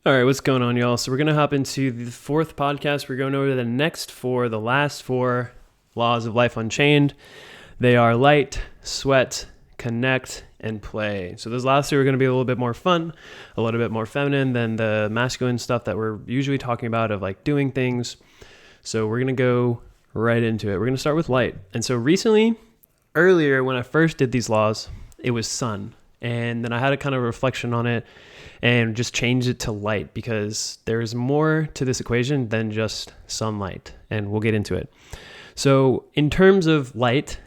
All right, what's going on, y'all? So we're going to hop into the fourth podcast. We're going over to the last four laws of life unchained. They are light, sweat, connect, and play. So those last two are going to be a little bit more fun, a little bit more feminine than the masculine stuff that we're usually talking about of like doing things. So we're going to go right into it. We're going to start with light. And so earlier when I first did these laws, it was sun. And then I had a kind of reflection on it and just changed it to light because there's more to this equation than just sunlight. And we'll get into it. So in terms of light,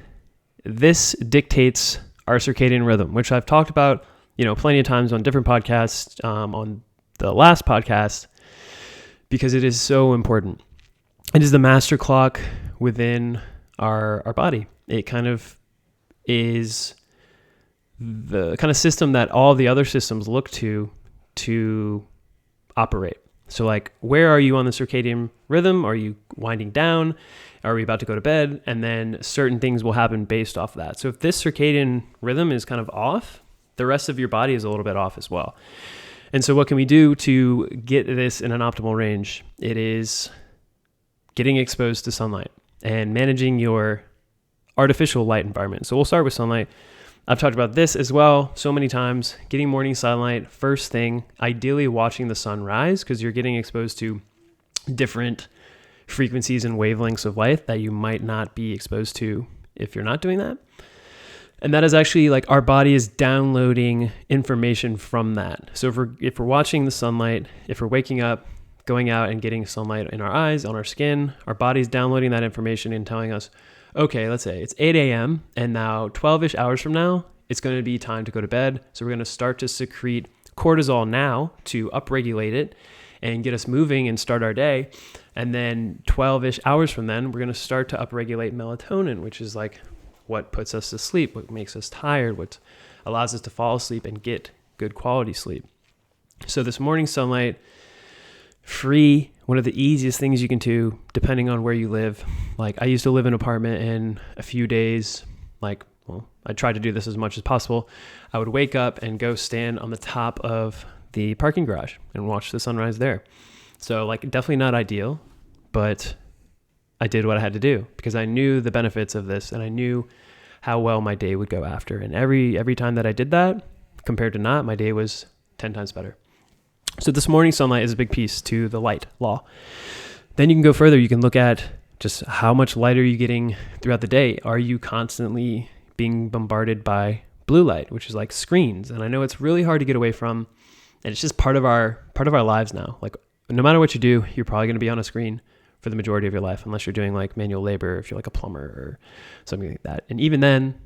this dictates our circadian rhythm, which I've talked about, plenty of times on different podcasts, on the last podcast, because it is so important. It is the master clock within our body. It kind of is the kind of system that all the other systems look to operate. So like, where are you on the circadian rhythm? Are you winding down? Are we about to go to bed? And then certain things will happen based off of that. So if this circadian rhythm is kind of off, the rest of your body is a little bit off as well. And so what can we do to get this in an optimal range? It is getting exposed to sunlight and managing your artificial light environment. So we'll start with sunlight. I've talked about this as well so many times. Getting morning sunlight first thing, ideally watching the sun rise, because you're getting exposed to different frequencies and wavelengths of light that you might not be exposed to if you're not doing that. And that is actually like our body is downloading information from that. So if we're watching the sunlight, if we're waking up, going out and getting sunlight in our eyes, on our skin, our body's downloading that information and telling us, okay, let's say it's 8 a.m. and now 12-ish hours from now, it's going to be time to go to bed. So we're going to start to secrete cortisol now to upregulate it and get us moving and start our day. And then 12-ish hours from then, we're going to start to upregulate melatonin, which is like what puts us to sleep, what makes us tired, what allows us to fall asleep and get good quality sleep. So this morning sunlight, free, one of the easiest things you can do depending on where you live. Like I used to live in an apartment, and a few days, I tried to do this as much as possible. I would wake up and go stand on the top of the parking garage and watch the sunrise there. So definitely not ideal, but I did what I had to do because I knew the benefits of this and I knew how well my day would go after. And every time that I did that, compared to not, my day was 10 times better. So this morning sunlight is a big piece to the light law. Then you can go further. You can look at just how much light are you getting throughout the day? Are you constantly being bombarded by blue light, which is like screens? And I know it's really hard to get away from, and it's just part of our lives now. Like no matter what you do, you're probably going to be on a screen for the majority of your life, unless you're doing like manual labor, if you're like a plumber or something like that. And even then,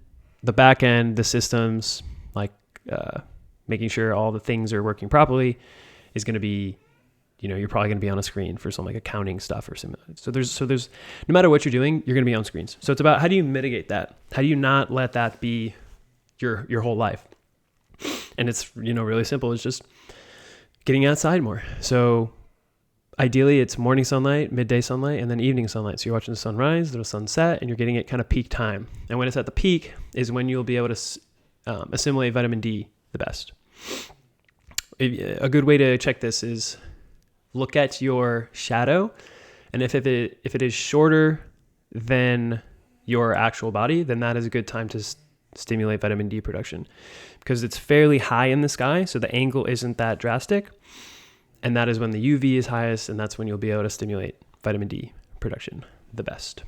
the back end, the systems, making sure all the things are working properly, is going to be, you're probably going to be on a screen for some like accounting stuff or similar. So there's no matter what you're doing, you're going to be on screens. So it's about how do you mitigate that? How do you not let that be your whole life? And it's, really simple. It's just getting outside more. So ideally it's morning sunlight, midday sunlight, and then evening sunlight. So you're watching the sunrise, the sunset, and you're getting it kind of peak time. And when it's at the peak is when you'll be able to assimilate vitamin D the best. A good way to check this is look at your shadow, and if it is shorter than your actual body, then that is a good time to stimulate vitamin D production because it's fairly high in the sky, so the angle isn't that drastic, and that is when the UV is highest, and that's when you'll be able to stimulate vitamin D production the best.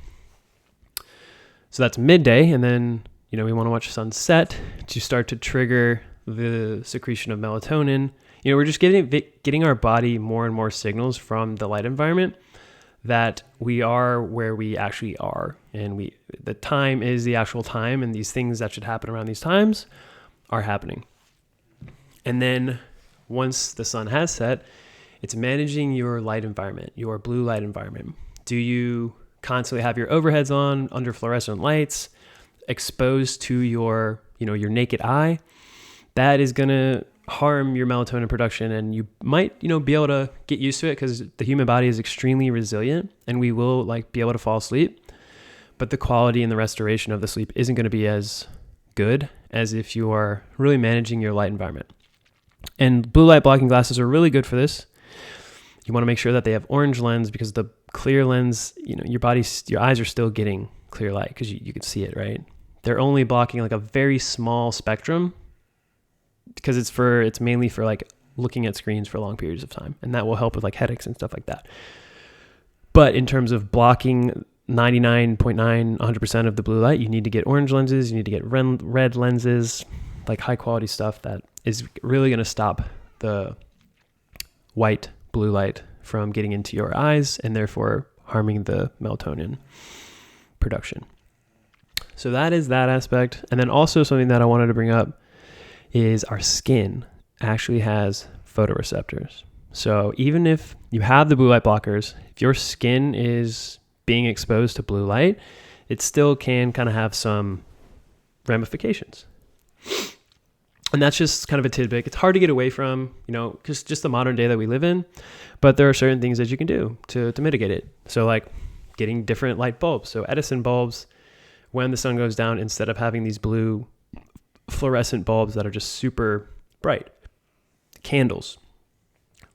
So that's midday, and then we want to watch sunset to start to trigger the secretion of melatonin. We're just getting our body more and more signals from the light environment that we are where we actually are. And the time is the actual time, and these things that should happen around these times are happening. And then once the sun has set, it's managing your light environment, your blue light environment. Do you constantly have your overheads on under fluorescent lights, exposed to your naked eye? That is going to harm your melatonin production, and you might, be able to get used to it because the human body is extremely resilient and we will be able to fall asleep, but the quality and the restoration of the sleep isn't going to be as good as if you are really managing your light environment. And blue light blocking glasses are really good for this. You want to make sure that they have orange lens, because the clear lens, your eyes are still getting clear light because you can see it, right? They're only blocking like a very small spectrum, because it's mainly for like looking at screens for long periods of time, and that will help with like headaches and stuff like that. But in terms of blocking 99.9, 100% of the blue light, you need to get orange lenses, you need to get red lenses, like high quality stuff that is really going to stop the white blue light from getting into your eyes and therefore harming the melatonin production. So that is that aspect. And then also something that I wanted to bring up is our skin actually has photoreceptors. So even if you have the blue light blockers, if your skin is being exposed to blue light, it still can kind of have some ramifications. And that's just kind of a tidbit. It's hard to get away from, just the modern day that we live in, but there are certain things that you can do to mitigate it. So like getting different light bulbs. So Edison bulbs, when the sun goes down, instead of having these blue fluorescent bulbs that are just super bright, candles,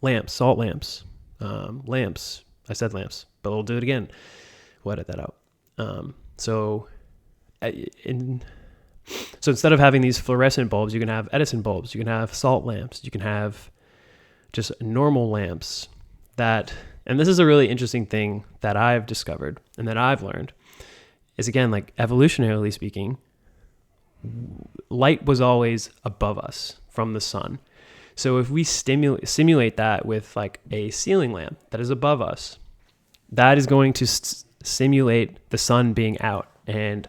lamps, salt lamps, lamps. I said lamps, but we'll do it again. We'll edit that out. So instead of having these fluorescent bulbs, you can have Edison bulbs, you can have salt lamps, you can have just normal lamps and this is a really interesting thing that I've discovered and that I've learned is, again, like evolutionarily speaking, light was always above us from the sun. So if we simulate that with like a ceiling lamp that is above us, that is going to simulate the sun being out. And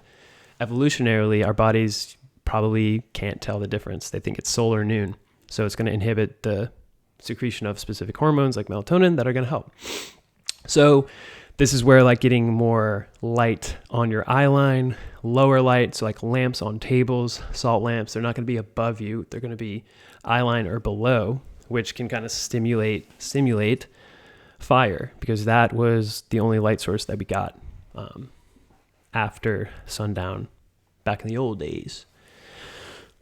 evolutionarily, our bodies probably can't tell the difference. They think it's solar noon. So it's going to inhibit the secretion of specific hormones like melatonin that are going to help. So this is where like getting more light on your eye line, lower light, so like lamps on tables, salt lamps, they're not going to be above you. They're going to be eye line or below, which can kind of simulate fire, because that was the only light source that we got after sundown back in the old days.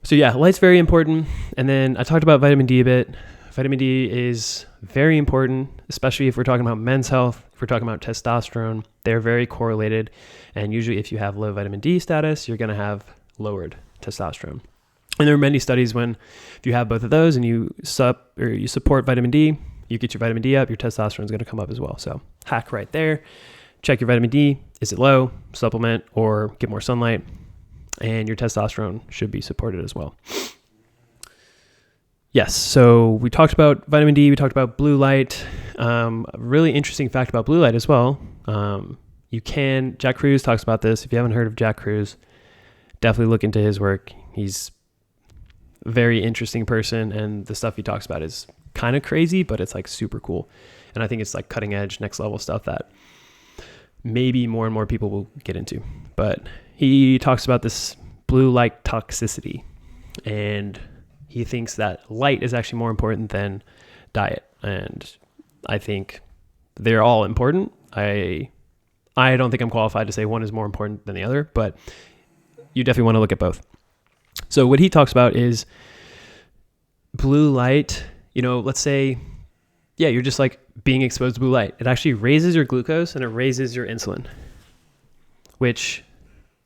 So yeah, light's very important. And then I talked about vitamin D a bit. Vitamin D is very important, especially if we're talking about men's health, if we're talking about testosterone. They're very correlated. And usually if you have low vitamin D status, you're going to have lowered testosterone. And there are many studies when if you have both of those and you support vitamin D, you get your vitamin D up, your testosterone is going to come up as well. So hack right there. Check your vitamin D. Is it low? Supplement or get more sunlight. And your testosterone should be supported as well. Yes, so we talked about vitamin D. We talked about blue light. A really interesting fact about blue light as well. Jack Kruse talks about this. If you haven't heard of Jack Kruse, definitely look into his work. He's a very interesting person, and the stuff he talks about is kind of crazy, but it's like super cool. And I think it's like cutting edge, next level stuff that maybe more and more people will get into. But he talks about this blue light toxicity, and he thinks that light is actually more important than diet. And I think they're all important. I don't think I'm qualified to say one is more important than the other, but you definitely want to look at both. So what he talks about is blue light, let's say, you're just like being exposed to blue light. It actually raises your glucose and it raises your insulin, which,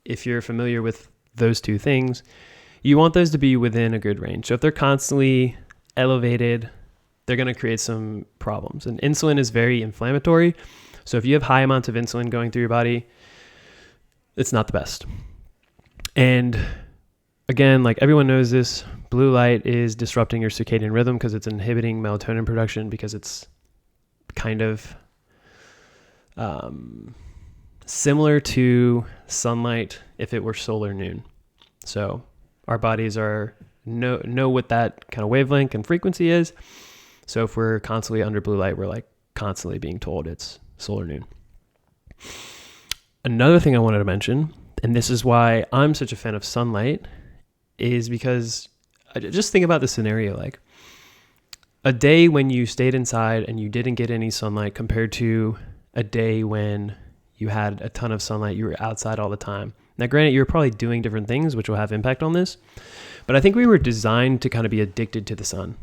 if you're familiar with those two things, you want those to be within a good range. So if they're constantly elevated, they're going to create some problems. And insulin is very inflammatory. So if you have high amounts of insulin going through your body, it's not the best. And again, like everyone knows this, blue light is disrupting your circadian rhythm because it's inhibiting melatonin production, because it's kind of similar to sunlight if it were solar noon. So our bodies know what that kind of wavelength and frequency is. So if we're constantly under blue light, we're like constantly being told it's solar noon. Another thing I wanted to mention, and this is why I'm such a fan of sunlight, is because I just think about the scenario, like a day when you stayed inside and you didn't get any sunlight compared to a day when you had a ton of sunlight, you were outside all the time. Now, granted, you're probably doing different things, which will have impact on this, but I think we were designed to kind of be addicted to the sun.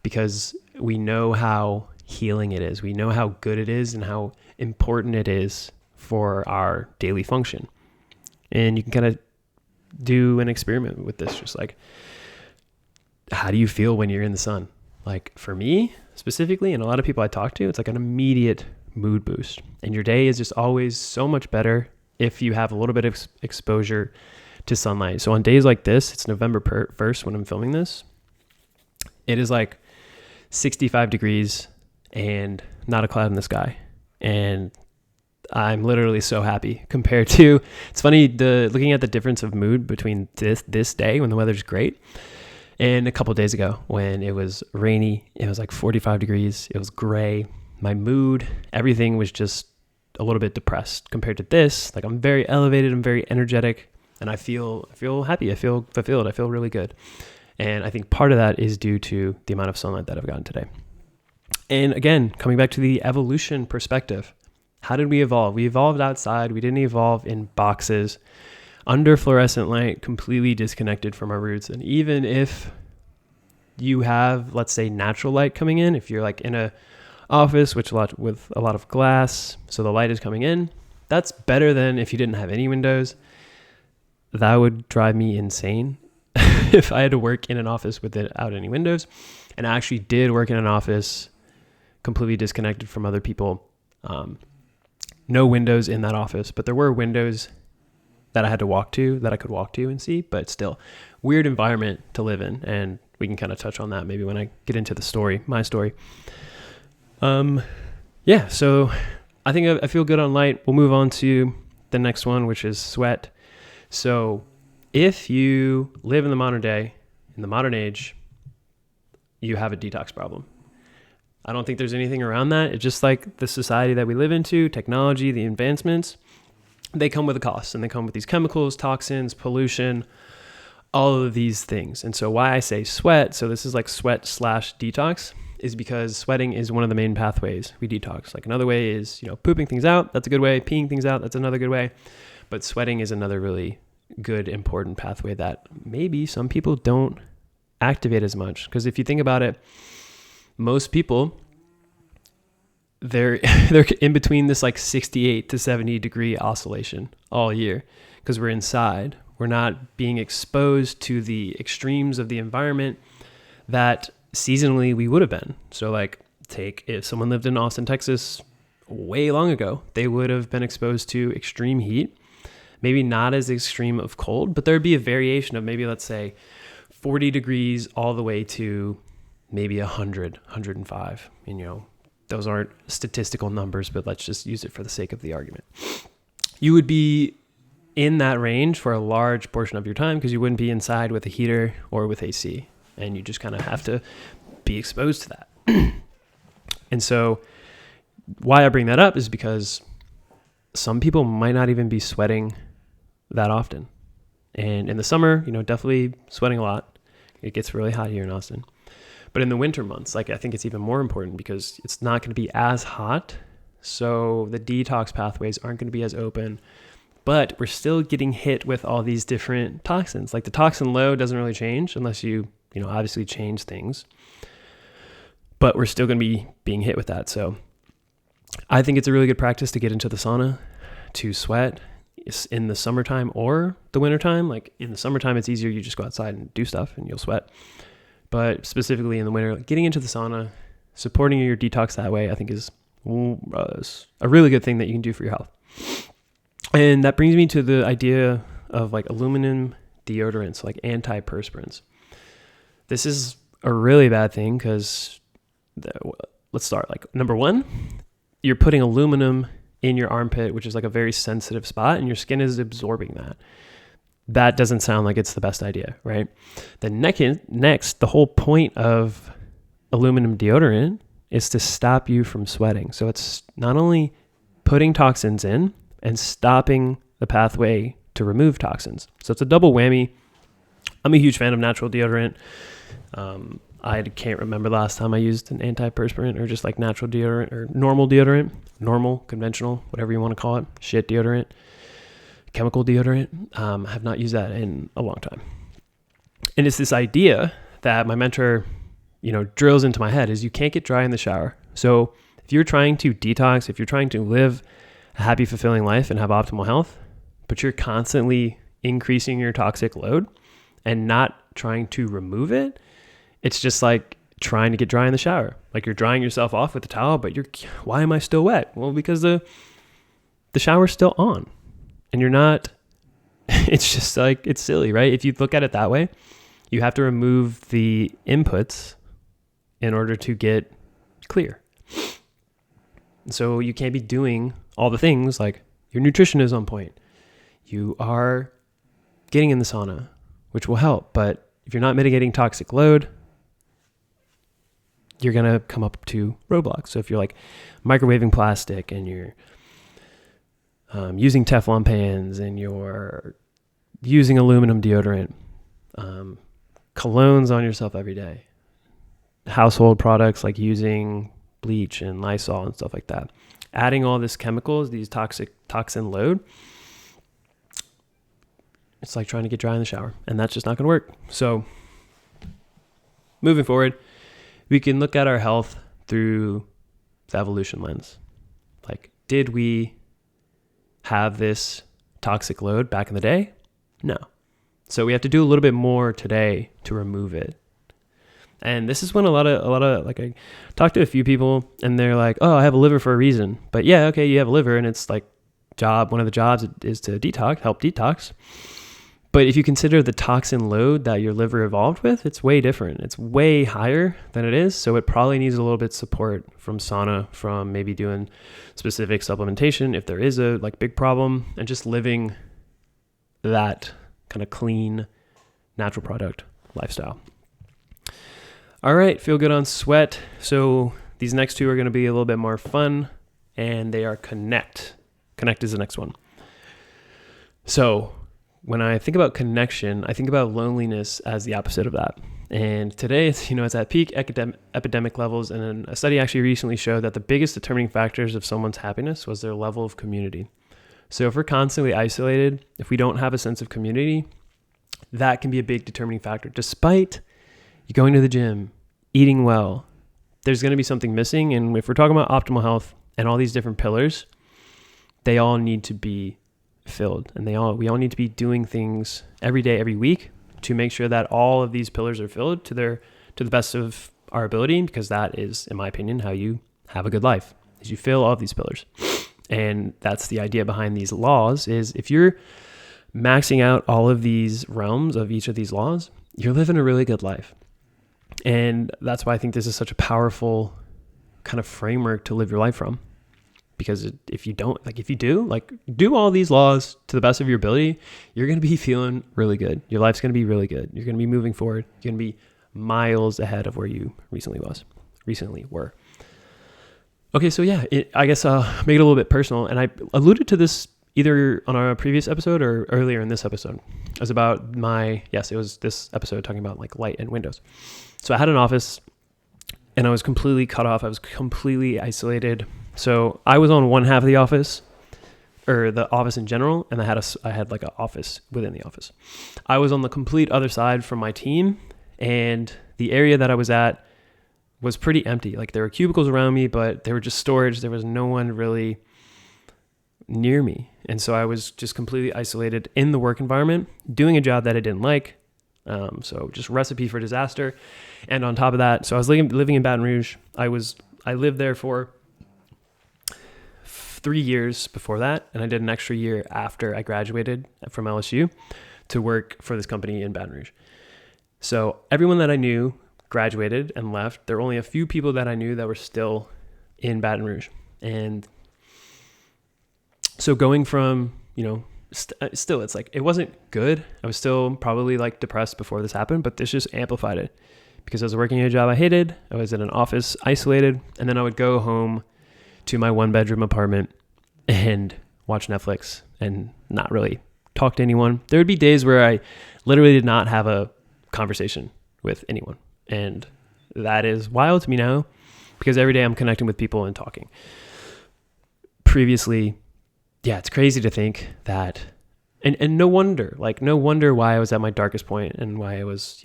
because we know how healing it is. We know how good it is and how important it is for our daily function. And you can kind of do an experiment with this, just like, how do you feel when you're in the sun? Like for me specifically, and a lot of people I talk to, it's like an immediate mood boost. And your day is just always so much better if you have a little bit of exposure to sunlight. So on days like this, it's November 1st when I'm filming this, it is like 65 degrees and not a cloud in the sky. And I'm literally so happy compared to, it's funny, looking at the difference of mood between this day when the weather's great and a couple of days ago when it was rainy. It was like 45 degrees. It was gray. My mood, everything was just a little bit depressed compared to this. Like I'm very elevated. I'm very energetic and I feel happy. I feel fulfilled. I feel really good. And I think part of that is due to the amount of sunlight that I've gotten today. And again, coming back to the evolution perspective, how did we evolve? We evolved outside. We didn't evolve in boxes under fluorescent light, completely disconnected from our roots. And even if you have, let's say, natural light coming in, if you're like in a office with a lot of glass, so the light is coming in, that's better than if you didn't have any windows. That would drive me insane if I had to work in an office without any windows. And I actually did work in an office completely disconnected from other people. No windows in that office, but there were windows that I had to walk to, that I could walk to and see, but still weird environment to live in. And we can kind of touch on that maybe when I get into the story, my story. Yeah, so I think I feel good on light. We'll move on to the next one, which is sweat. So if you live in the modern day, in the modern age, you have a detox problem. I don't think there's anything around that. It's just like the society that we live into, technology, the advancements, they come with a cost, and they come with these chemicals, toxins, pollution, all of these things. And so why I say sweat, so this is like sweat/detox, is because sweating is one of the main pathways we detox. Like another way is, pooping things out. That's a good way. Peeing things out. That's another good way. But sweating is another really good, important pathway that maybe some people don't activate as much. Because if you think about it, most people, they're in between this like 68 to 70 degree oscillation all year because we're inside. We're not being exposed to the extremes of the environment that seasonally we would have been. So like if someone lived in Austin, Texas way long ago, they would have been exposed to extreme heat, maybe not as extreme of cold, but there'd be a variation of maybe, let's say 40 degrees all the way to maybe 100, 105. And, those aren't statistical numbers, but let's just use it for the sake of the argument. You would be in that range for a large portion of your time because you wouldn't be inside with a heater or with AC. And you just kind of have to be exposed to that. And so why I bring that up is because some people might not even be sweating that often. And in the summer, definitely sweating a lot. It gets really hot here in Austin. But in the winter months, I think it's even more important because it's not going to be as hot. So the detox pathways aren't going to be as open, but we're still getting hit with all these different toxins. Like the toxin load doesn't really change unless you obviously change things, but we're still going to be being hit with that. So I think it's a really good practice to get into the sauna, to sweat in the summertime or the wintertime. Like in the summertime, it's easier. You just go outside and do stuff and you'll sweat. But specifically in the winter, getting into the sauna, supporting your detox that way, I think is a really good thing that you can do for your health. And that brings me to the idea of like aluminum deodorants, like antiperspirants. This is a really bad thing because let's start. Like number one, you're putting aluminum in your armpit, which is like a very sensitive spot, and your skin is absorbing that. That doesn't sound like it's the best idea, right? Then next, the whole point of aluminum deodorant is to stop you from sweating. So it's not only putting toxins in and stopping the pathway to remove toxins. So it's a double whammy. I'm a huge fan of natural deodorant. I can't remember the last time I used an antiperspirant or just like natural deodorant or normal deodorant, normal, conventional, whatever you want to call it, shit deodorant. Chemical deodorant. I have not used that in a long time. And it's this idea that my mentor drills into my head is you can't get dry in the shower. So if you're trying to detox, if you're trying to live a happy, fulfilling life and have optimal health, but you're constantly increasing your toxic load and not trying to remove it, it's just like trying to get dry in the shower. Like you're drying yourself off with the towel, but why am I still wet? Well, because the shower's still on and you're not, it's just like, it's silly, right? If you look at it that way, you have to remove the inputs in order to get clear. So you can't be doing all the things like your nutrition is on point. You are getting in the sauna, which will help. But if you're not mitigating toxic load, you're going to come up to roadblocks. So if you're like microwaving plastic and you're using Teflon pans and you're using aluminum deodorant, colognes on yourself every day, household products like using bleach and Lysol and stuff like that, adding all these chemicals, these toxin load, it's like trying to get dry in the shower, and that's just not going to work. So moving forward, we can look at our health through the evolution lens. Like, did we have this toxic load back in the day? No. So we have to do a little bit more today to remove it. And this is when a lot of like, I talked to a few people and they're like, oh, I have a liver for a reason. But yeah, okay, you have a liver and it's like one of the jobs is to help detox. But if you consider the toxin load that your liver evolved with, it's way different. It's way higher than it is. So it probably needs a little bit of support from sauna, from maybe doing specific supplementation if there is a big problem, and just living that kind of clean, natural product lifestyle. All right, feel good on sweat. So these next two are going to be a little bit more fun, and they are connect. Connect is the next one. So when I think about connection, I think about loneliness as the opposite of that. And today, it's at peak epidemic levels. And a study actually recently showed that the biggest determining factors of someone's happiness was their level of community. So if we're constantly isolated, if we don't have a sense of community, that can be a big determining factor. Despite you going to the gym, eating well, there's going to be something missing. And if we're talking about optimal health and all these different pillars, they all need to be filled, and we all need to be doing things every day, every week, to make sure that all of these pillars are filled to the best of our ability, because that is, in my opinion, how you have a good life, is you fill all of these pillars. And that's the idea behind these laws, is if you're maxing out all of these realms of each of these laws, you're living a really good life. And that's why I think this is such a powerful kind of framework to live your life from. Because if you don't, if you do all these laws to the best of your ability, you're going to be feeling really good. Your life's going to be really good. You're going to be moving forward. You're going to be miles ahead of where you recently were. Okay, so yeah, I guess I'll make it a little bit personal. And I alluded to this either on our previous episode or earlier in this episode. It was about it was this episode talking about light and windows. So I had an office and I was completely cut off. I was completely isolated. So I was on one half of the office, or the office in general, and I had an office within the office. I was on the complete other side from my team, and the area that I was at was pretty empty. There were cubicles around me, but they were just storage. There was no one really near me. And so I was just completely isolated in the work environment, doing a job that I didn't like. So just recipe for disaster. And on top of that, so I was living in Baton Rouge. I lived there for 3 years before that, and I did an extra year after I graduated from LSU to work for this company in Baton Rouge. So everyone that I knew graduated and left. There were only a few people that I knew that were still in Baton Rouge. And so going from, still, it's it wasn't good. I was still probably depressed before this happened, but this just amplified it because I was working a job I hated. I was in an office isolated, and then I would go home to my 1-bedroom apartment and watch Netflix and not really talk to anyone. There would be days where I literally did not have a conversation with anyone. And that is wild to me now because every day I'm connecting with people and talking. Previously, it's crazy to think that, and no wonder why I was at my darkest point and why I was,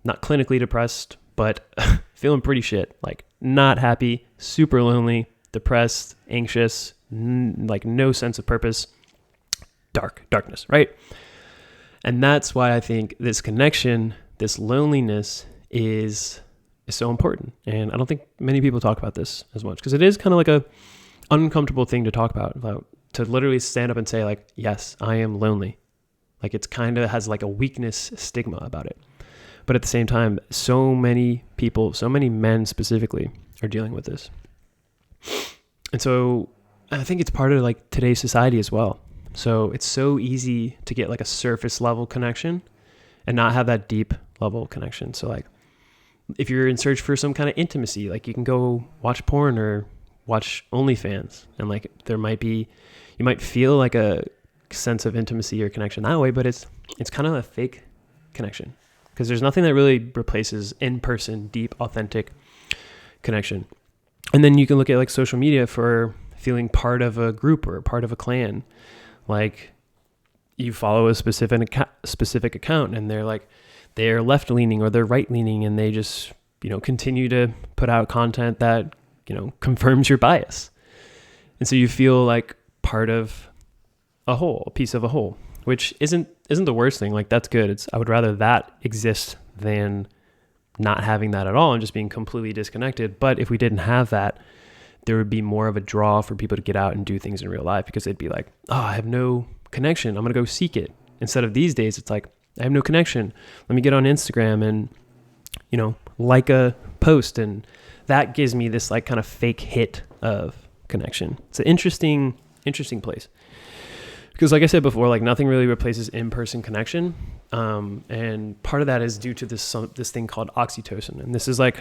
not clinically depressed, but feeling pretty shit, like not happy, super lonely, depressed, anxious, like no sense of purpose, darkness, right? And that's why I think this connection, this loneliness is so important. And I don't think many people talk about this as much, because it is kind of like a uncomfortable thing to talk about to literally stand up and say like, yes, I am lonely. Like it's kind of has like a weakness stigma about it. But at the same time, so many people, so many men specifically are dealing with this. And so I think it's part of like today's society as well. So it's so easy to get like a surface level connection and not have that deep level connection. So like if you're in search for some kind of intimacy, like you can go watch porn or watch OnlyFans, and like you might feel like a sense of intimacy or connection that way, but it's kind of a fake connection, because there's nothing that really replaces in-person, deep, authentic connection. And then you can look at like social media for feeling part of a group or part of a clan. Like you follow a specific account, and they're left leaning or they're right leaning, and they just, continue to put out content that, confirms your bias. And so you feel like part of a whole, a piece of a whole, which isn't the worst thing. Like that's good. I would rather that exist than not having that at all and just being completely disconnected. But if we didn't have that, there would be more of a draw for people to get out and do things in real life, because they'd be like, oh, I have no connection, I'm going to go seek it. Instead of these days, it's like, I have no connection, let me get on Instagram and, like a post. And that gives me this like kind of fake hit of connection. It's an interesting place. Because like I said before, like nothing really replaces in-person connection. And part of that is due to this thing called oxytocin. And this is like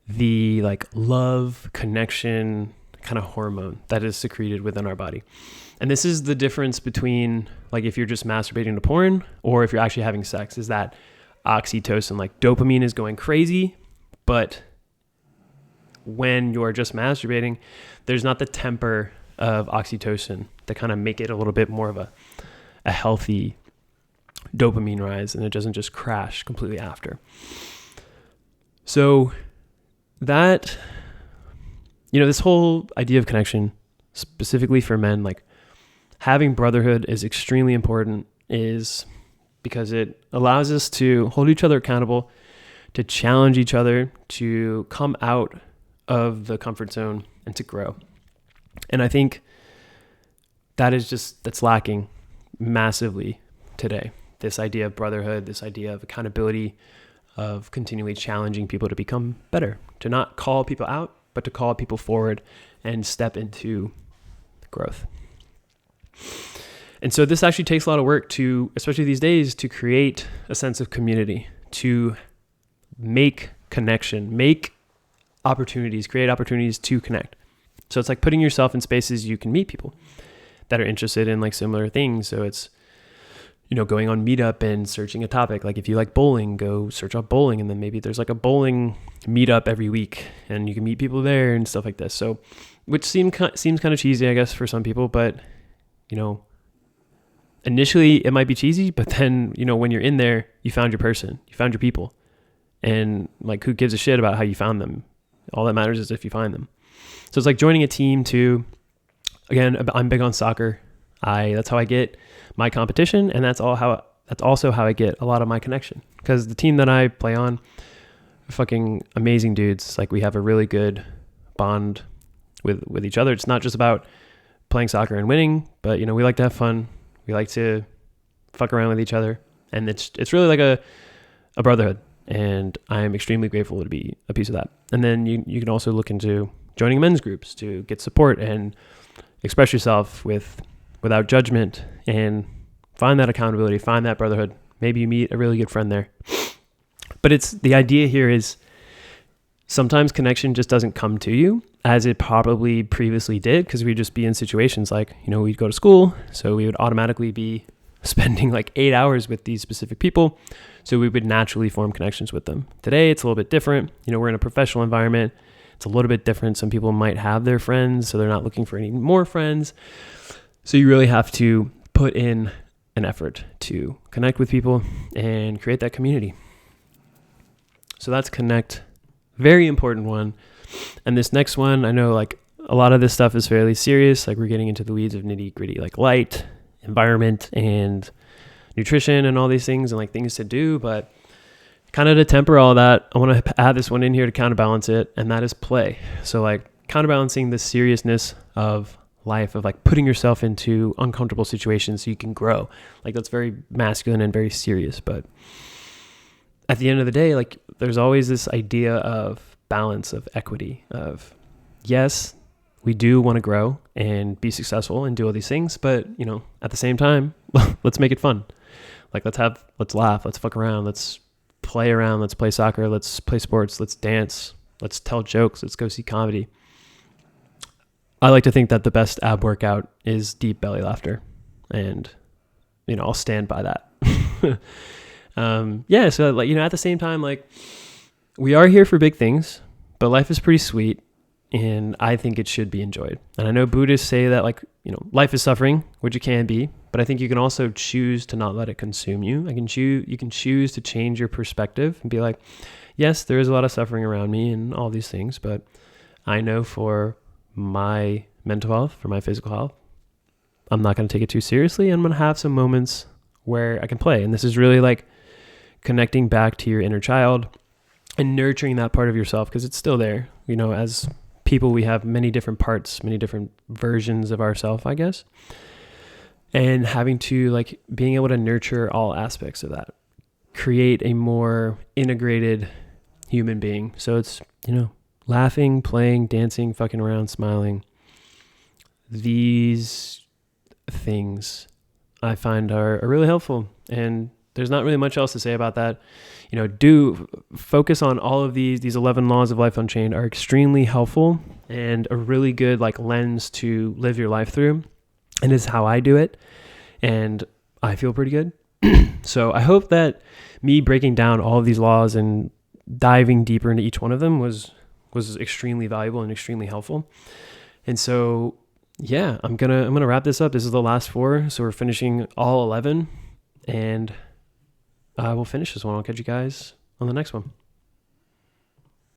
the like love connection kind of hormone that is secreted within our body. And this is the difference between like if you're just masturbating to porn or if you're actually having sex, is that oxytocin, like dopamine is going crazy, but when you're just masturbating, there's not the temper of oxytocin to kind of make it a little bit more of a healthy dopamine rise, and it doesn't just crash completely after. So that, this whole idea of connection, specifically for men, like having brotherhood is extremely important, is because it allows us to hold each other accountable, to challenge each other, to come out of the comfort zone and to grow. And I think that's lacking massively today. This idea of brotherhood, this idea of accountability, of continually challenging people to become better, to not call people out, but to call people forward and step into growth. And so this actually takes a lot of work to, especially these days, to create a sense of community, to make connection, create opportunities to connect. So it's like putting yourself in spaces you can meet people that are interested in like similar things. So it's, going on Meetup and searching a topic. Like if you like bowling, go search up bowling, and then maybe there's like a bowling meetup every week and you can meet people there and stuff like this. So, which seems kind of cheesy, I guess, for some people, but initially it might be cheesy, but then, when you're in there, you found your person, you found your people, and like, who gives a shit about how you found them? All that matters is if you find them. So it's like joining a team too. Again, I'm big on soccer. That's how I get my competition, and that's also how I get a lot of my connection, because the team that I play on are fucking amazing dudes. Like we have a really good bond with each other. It's not just about playing soccer and winning, but we like to have fun. We like to fuck around with each other, and it's really like a brotherhood, and I'm extremely grateful to be a piece of that. And then you can also look into joining men's groups to get support and express yourself without judgment, and find that accountability, find that brotherhood. Maybe you meet a really good friend there. But the idea here is sometimes connection just doesn't come to you as it probably previously did, because we'd just be in situations like, we'd go to school, so we would automatically be spending like 8 hours with these specific people, so we would naturally form connections with them. Today, it's a little bit different. We're in a professional environment. It's a little bit different. Some people might have their friends, so they're not looking for any more friends. So you really have to put in an effort to connect with people and create that community. So that's connect. Very important one. And this next one, I know like a lot of this stuff is fairly serious. Like we're getting into the weeds of nitty gritty, like light, environment, and nutrition and all these things and like things to do. But kind of to temper all that, I want to add this one in here to counterbalance it. And that is play. So like counterbalancing the seriousness of life, of like putting yourself into uncomfortable situations so you can grow. Like that's very masculine and very serious. But at the end of the day, like there's always this idea of balance, of equity, of yes, we do want to grow and be successful and do all these things, but you know, at the same time, let's make it fun. Like let's laugh, let's fuck around, let's play around, let's play soccer, let's play sports, let's dance, let's tell jokes, let's go see comedy. I like to think that the best ab workout is deep belly laughter, and you know, I'll stand by that. So like, you know, at the same time, like we are here for big things, but life is pretty sweet and I think it should be enjoyed. And I know Buddhists say that like, you know, life is suffering, which it can be, but I think you can also choose to not let it consume you. You can choose to change your perspective and be like, yes, there is a lot of suffering around me and all these things, but I know for my mental health, for my physical health, I'm not going to take it too seriously. I'm going to have some moments where I can play. And this is really like connecting back to your inner child and nurturing that part of yourself, because it's still there. You know, as people, we have many different parts, many different versions of ourselves, I guess. And having to like being able to nurture all aspects of that, create a more integrated human being. So it's, you know, laughing, playing, dancing, fucking around, smiling. These things I find are really helpful. And there's not really much else to say about that. You know, do focus on all of these 11 laws of life unchained are extremely helpful and a really good like lens to live your life through. And it's how I do it. And I feel pretty good. So I hope that me breaking down all of these laws and diving deeper into each one of them was extremely valuable and extremely helpful. And so, yeah, I'm gonna wrap this up. This is the last 4. So we're finishing all 11, and I will finish this one. I'll catch you guys on the next one.